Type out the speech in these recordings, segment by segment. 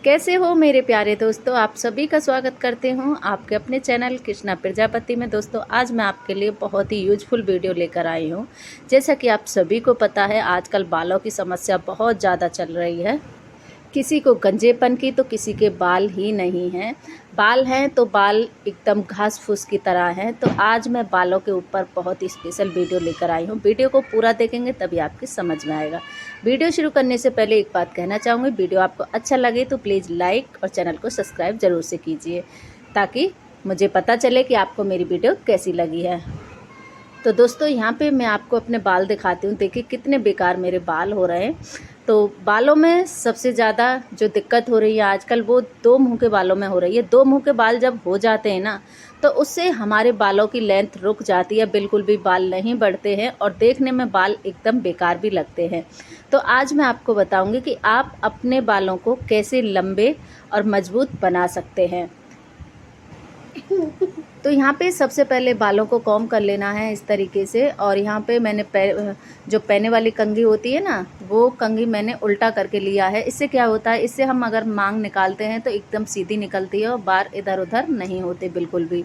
कैसे हो मेरे प्यारे दोस्तों। आप सभी का स्वागत करते हूँ आपके अपने चैनल कृष्णा प्रजापति में। दोस्तों आज मैं आपके लिए बहुत ही यूजफुल वीडियो लेकर आई हूँ। जैसा कि आप सभी को पता है आजकल बालों की समस्या बहुत ज़्यादा चल रही है। किसी को गंजेपन की तो किसी के बाल ही नहीं हैं। बाल हैं तो बाल एकदम घास फूस की तरह हैं। तो आज मैं बालों के ऊपर बहुत ही स्पेशल वीडियो लेकर आई हूँ। वीडियो को पूरा देखेंगे तभी आपकी समझ में आएगा। वीडियो शुरू करने से पहले एक बात कहना चाहूँगी, वीडियो आपको अच्छा लगे तो प्लीज़ लाइक और चैनल को सब्सक्राइब ज़रूर से कीजिए ताकि मुझे पता चले कि आपको मेरी वीडियो कैसी लगी है। तो दोस्तों यहाँ पे मैं आपको अपने बाल दिखाती हूँ। देखिए कितने बेकार मेरे बाल हो रहे हैं। तो बालों में सबसे ज़्यादा जो दिक्कत हो रही है आजकल वो दो मुंह के बालों में हो रही है। दो मुंह के बाल जब हो जाते हैं ना तो उससे हमारे बालों की लेंथ रुक जाती है, बिल्कुल भी बाल नहीं बढ़ते हैं और देखने में बाल एकदम बेकार भी लगते हैं। तो आज मैं आपको बताऊंगी कि आप अपने बालों को कैसे लंबे और मजबूत बना सकते हैं। तो यहाँ पे सबसे पहले बालों को कॉम्ब कर लेना है इस तरीके से। और यहाँ पे मैंने जो पैने वाली कंघी होती है ना वो कंघी मैंने उल्टा करके लिया है। इससे क्या होता है, इससे हम अगर मांग निकालते हैं तो एकदम सीधी निकलती है और बाल इधर उधर नहीं होते बिल्कुल भी।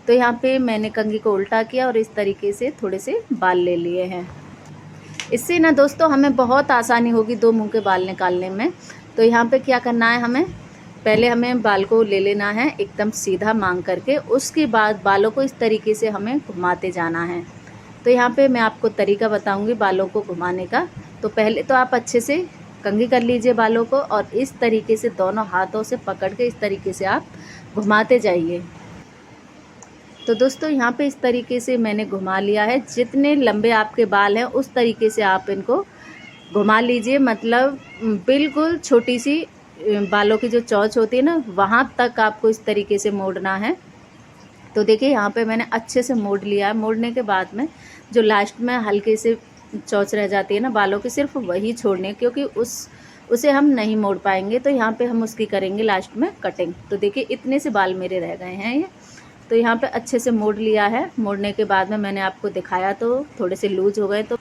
तो यहाँ पे मैंने कंघी को उल्टा किया और इस तरीके से थोड़े से बाल ले लिए हैं। इससे ना दोस्तों हमें बहुत आसानी होगी दो मुँह के बाल निकालने में। तो यहाँ पे क्या करना है, हमें बाल को ले लेना है एकदम सीधा मांग करके। उसके बाद बालों को इस तरीके से हमें घुमाते जाना है। तो यहाँ पे मैं आपको तरीका बताऊंगी बालों को घुमाने का। तो पहले तो आप अच्छे से कंघी कर लीजिए बालों को और इस तरीके से दोनों हाथों से पकड़ के इस तरीके से आप घुमाते जाइए। तो दोस्तों यहाँ पे इस तरीके से मैंने घुमा लिया है। जितने लंबे आपके बाल हैं उस तरीके से आप इनको घुमा लीजिए। मतलब बिल्कुल छोटी सी बालों की जो चौच होती है ना वहाँ तक आपको इस तरीके से मोड़ना है। तो देखिए यहाँ पे मैंने अच्छे से मोड़ लिया है। मोड़ने के बाद में जो लास्ट में हल्के से चौच रह जाती है ना बालों की, सिर्फ वही छोड़ने, क्योंकि उसे हम नहीं मोड़ पाएंगे। तो यहाँ पे हम उसकी करेंगे लास्ट में कटिंग। तो देखिए इतने से बाल मेरे रह गए हैं ये। तो यहाँ पे अच्छे से मोड़ लिया है। मोड़ने के बाद में मैंने आपको दिखाया तो थोड़े से लूज हो गए। तो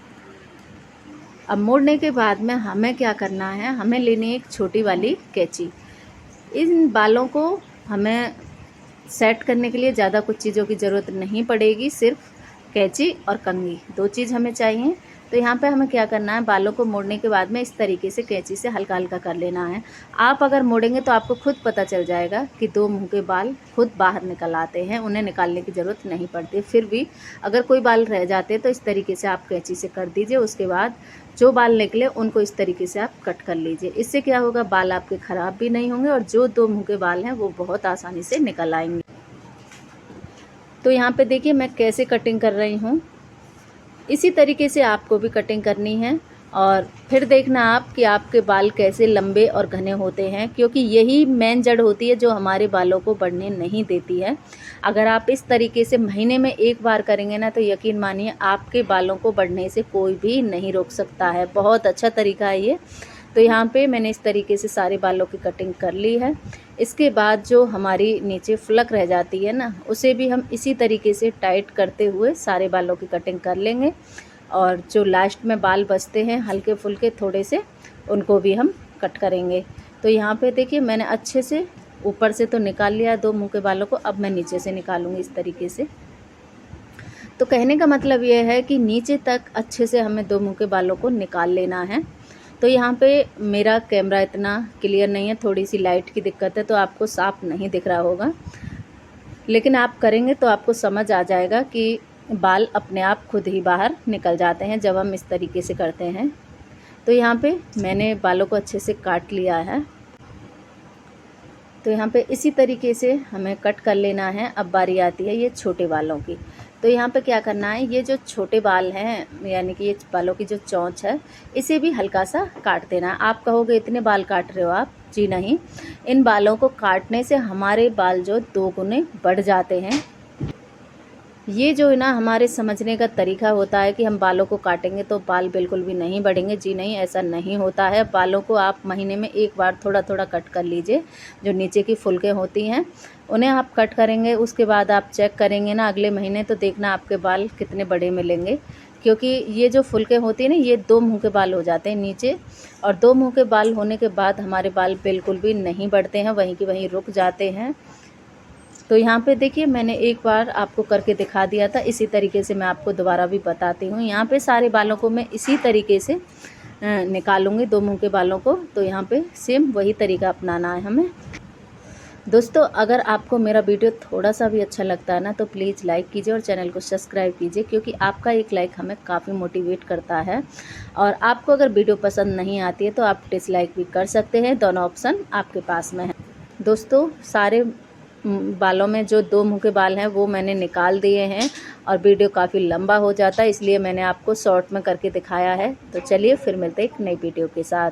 अब मोड़ने के बाद में हमें क्या करना है, हमें लेनी है एक छोटी वाली कैंची। इन बालों को हमें सेट करने के लिए ज़्यादा कुछ चीज़ों की ज़रूरत नहीं पड़ेगी, सिर्फ कैंची और कंघी, दो चीज़ हमें चाहिए। तो यहाँ पे हमें क्या करना है, बालों को मोड़ने के बाद में इस तरीके से कैंची से हल्का हल्का कर लेना है। आप अगर मोड़ेंगे तो आपको खुद पता चल जाएगा कि दो मुंह के बाल खुद बाहर निकल आते हैं, उन्हें निकालने की ज़रूरत नहीं पड़ती। फिर भी अगर कोई बाल रह जाते हैं तो इस तरीके से आप कैंची से कर दीजिए। उसके बाद जो बाल निकले उनको इस तरीके से आप कट कर लीजिए। इससे क्या होगा, बाल आपके ख़राब भी नहीं होंगे और जो दो मुंह के बाल हैं वो बहुत आसानी से निकल आएंगे। तो यहाँ पे देखिए मैं कैसे कटिंग कर रही हूँ। इसी तरीके से आपको भी कटिंग करनी है और फिर देखना आप कि आपके बाल कैसे लंबे और घने होते हैं, क्योंकि यही मेन जड़ होती है जो हमारे बालों को बढ़ने नहीं देती है। अगर आप इस तरीके से महीने में एक बार करेंगे ना तो यकीन मानिए आपके बालों को बढ़ने से कोई भी नहीं रोक सकता है। बहुत अच्छा तरीका है ये। तो यहाँ पे मैंने इस तरीके से सारे बालों की कटिंग कर ली है। इसके बाद जो हमारी नीचे फ्लक रह जाती है ना उसे भी हम इसी तरीके से टाइट करते हुए सारे बालों की कटिंग कर लेंगे। और जो लास्ट में बाल बचते हैं हल्के फुल्के थोड़े से, उनको भी हम कट करेंगे। तो यहाँ पे देखिए मैंने अच्छे से ऊपर से तो निकाल लिया दो मुंह के बालों को। अब मैं नीचे से निकालूंगी इस तरीके से। तो कहने का मतलब ये है कि नीचे तक अच्छे से हमें दो मुंह के बालों को निकाल लेना है। तो यहाँ पे मेरा कैमरा इतना क्लियर नहीं है, थोड़ी सी लाइट की दिक्कत है तो आपको साफ नहीं दिख रहा होगा, लेकिन आप करेंगे तो आपको समझ आ जाएगा कि बाल अपने आप खुद ही बाहर निकल जाते हैं जब हम इस तरीके से करते हैं। तो यहाँ पे मैंने बालों को अच्छे से काट लिया है। तो यहाँ पे इसी तरीके से हमें कट कर लेना है। अब बारी आती है ये छोटे बालों की। तो यहाँ पे क्या करना है, ये जो छोटे बाल हैं यानी कि ये बालों की जो चोंच है इसे भी हल्का सा काट देना। आप कहोगे इतने बाल काट रहे हो आप, जी नहीं, इन बालों को काटने से हमारे बाल जो दो गुने बढ़ जाते हैं। ये जो है ना हमारे समझने का तरीका होता है कि हम बालों को काटेंगे तो बाल बिल्कुल भी नहीं बढ़ेंगे। जी नहीं, ऐसा नहीं होता है। बालों को आप महीने में एक बार थोड़ा थोड़ा कट कर लीजिए। जो नीचे की फुलकें होती हैं उन्हें आप कट करेंगे, उसके बाद आप चेक करेंगे ना अगले महीने तो देखना आपके बाल कितने बड़े मिलेंगे। क्योंकि ये जो फुलके होती है ना, ये 2 मुँह के बाल हो जाते हैं नीचे, और 2 मुँह के बाल होने के बाद हमारे बाल बिल्कुल भी नहीं बढ़ते हैं, वहीं के वहीं रुक जाते हैं। तो यहाँ पे देखिए मैंने एक बार आपको करके दिखा दिया था, इसी तरीके से मैं आपको दोबारा भी बताती हूँ। यहाँ पे सारे बालों को मैं इसी तरीके से निकालूंगी, 2 मुँह के बालों को। तो यहाँ पे सेम वही तरीका अपनाना है हमें। दोस्तों, अगर आपको मेरा वीडियो थोड़ा सा भी अच्छा लगता है ना, तो प्लीज़ लाइक कीजिए और चैनल को सब्सक्राइब कीजिए, क्योंकि आपका एक लाइक हमें काफ़ी मोटिवेट करता है। और आपको अगर वीडियो पसंद नहीं आती है तो आप डिसलाइक भी कर सकते हैं, दोनों ऑप्शन आपके पास में है। दोस्तों, सारे बालों में जो 2 मुँह के बाल हैं वो मैंने निकाल दिए हैं, और वीडियो काफ़ी लंबा हो जाता है, इसलिए मैंने आपको शॉर्ट में करके दिखाया है। तो चलिए फिर मिलते हैं एक नई वीडियो के साथ।